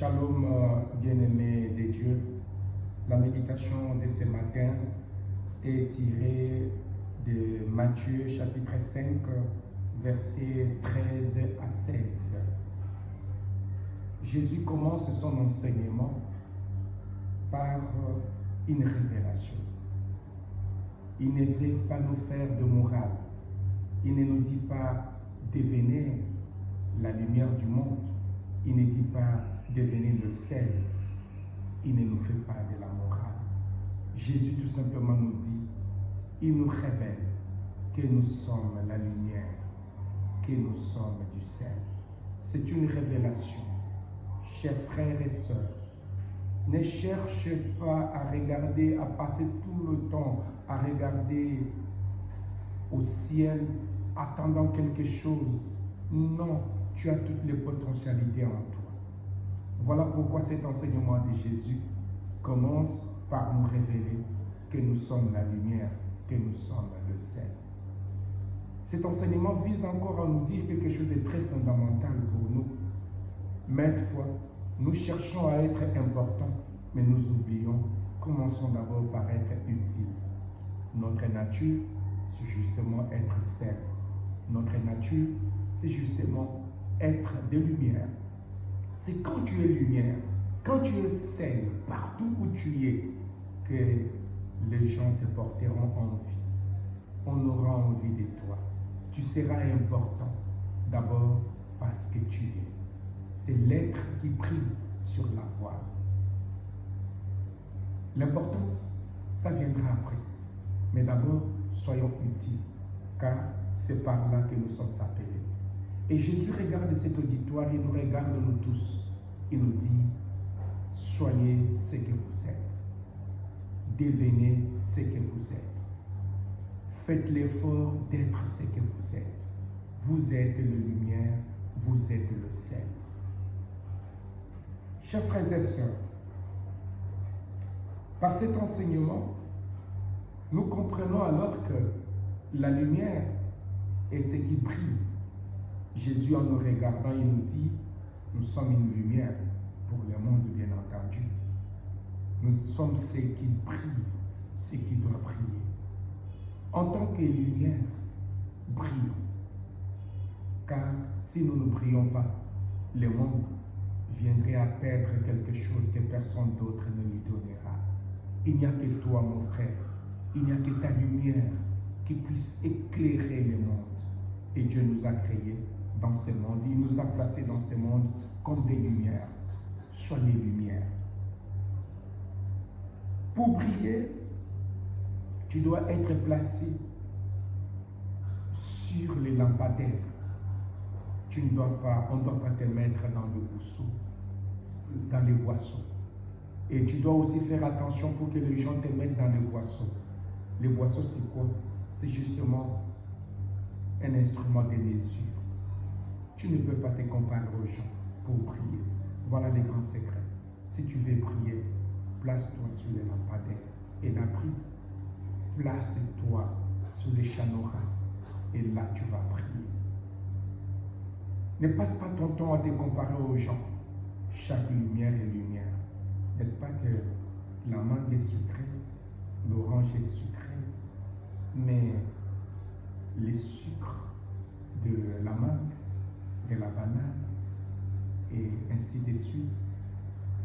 Shalom, bien-aimés de Dieu. La méditation de ce matin est tirée de Matthieu chapitre 5, versets 13 à 16. Jésus commence son enseignement par une révélation. Il ne veut pas nous faire de morale. Il ne nous dit pas devenez la lumière du monde. Il ne dit pas devenez le sel. Il ne nous fait pas de la morale. Jésus tout simplement nous dit, il nous révèle que nous sommes la lumière, que nous sommes du sel. C'est une révélation. Chers frères et sœurs, ne cherchez pas à regarder, à passer tout le temps à regarder au ciel, attendant quelque chose. Non, tu as toutes les potentialités en toi. Voilà pourquoi cet enseignement de Jésus commence par nous révéler que nous sommes la lumière, que nous sommes le sel. Cet enseignement vise encore à nous dire quelque chose de très fondamental pour nous. Maintes fois, nous cherchons à être importants, mais nous oublions, commençons d'abord par être utiles. Notre nature, c'est justement être sel. Notre nature, c'est justement être de lumière. C'est quand tu es lumière, quand tu es sel, partout où tu es, que les gens te porteront envie. On aura envie de toi. Tu seras important, d'abord parce que tu es. C'est l'être qui brille sur la voie. L'importance, ça viendra après. Mais d'abord, soyons utiles, car c'est par là que nous sommes appelés. Et Jésus regarde cet auditoire, il nous regarde nous tous. Il nous dit, soyez ce que vous êtes. Devenez ce que vous êtes. Faites l'effort d'être ce que vous êtes. Vous êtes la lumière, vous êtes le sel. Chers frères et sœurs, par cet enseignement, nous comprenons alors que la lumière est ce qui brille. Jésus, en nous regardant, il nous dit, nous sommes une lumière pour le monde, bien entendu. Nous sommes ceux qui brillent, ceux qui doivent briller. En tant que lumière, brillons. Car si nous ne brillons pas, le monde viendrait à perdre quelque chose que personne d'autre ne lui donnera. Il n'y a que toi, mon frère. Il n'y a que ta lumière qui puisse éclairer le monde. Et Dieu nous a créés dans ce monde. Il nous a placés dans ce monde comme des lumières. Soyez lumière. Pour briller, tu dois être placé sur les lampadaires. On ne doit pas te mettre dans le bousseau, dans les boissons. Et tu dois aussi faire attention pour que les gens te mettent dans les boissons. Les boissons, c'est quoi? C'est justement un instrument de mesure. Tu ne peux pas te comparer aux gens pour prier. Voilà les grands secrets. Si tu veux prier, place-toi sur les lampadaires et la prie. Place-toi sur les chanoras et là tu vas prier. Ne passe pas ton temps à te comparer aux gens. Chaque lumière est lumière. N'est-ce pas que la mangue est sucrée, l'orange est sucrée, mais les sucres de la mangue, de la banane, et ainsi de suite,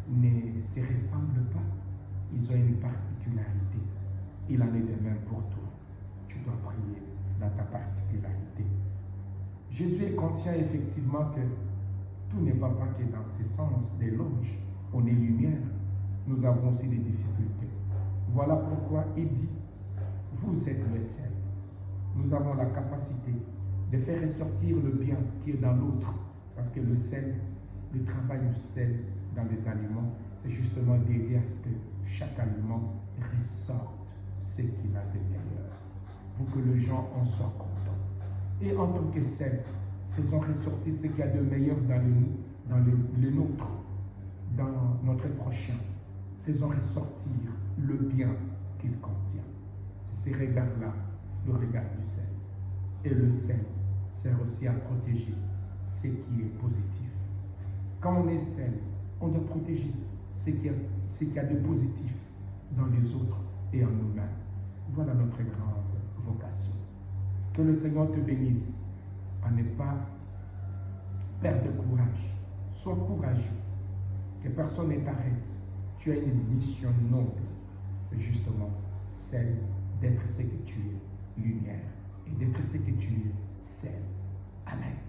ne se ressemblent pas. Ils ont une particularité. Il en est de même pour toi. Tu dois prier dans ta particularité. Jésus est conscient effectivement que tout ne va pas que dans ce sens d'éloge. On est lumière. Nous avons aussi des difficultés. Voilà pourquoi il dit, vous êtes le sel. Nous avons la capacité de faire ressortir le bien qui est dans l'autre. Parce que le sel, le travail du sel dans les aliments, c'est justement d'aider à ce que chaque aliment ressorte ce qu'il a de meilleur. Pour que les gens en soient contents. Et en tant que sel, faisons ressortir ce qu'il y a de meilleur dans le nôtre, dans notre prochain. Faisons ressortir le bien qu'il contient. C'est ce regard-là, le regard du sel. Et le sel sert aussi à protéger ce qui est positif. Quand on est sel, On doit protéger ce qu'il y a de positif dans les autres et en nous-mêmes. Voilà notre grande vocation. Que le Seigneur te bénisse à ne pas perdre courage. Sois courageux. Que personne ne t'arrête. Tu as une mission noble. C'est justement celle d'être ce que tu es, lumière, et d'être ce que tu es, sel. Amen.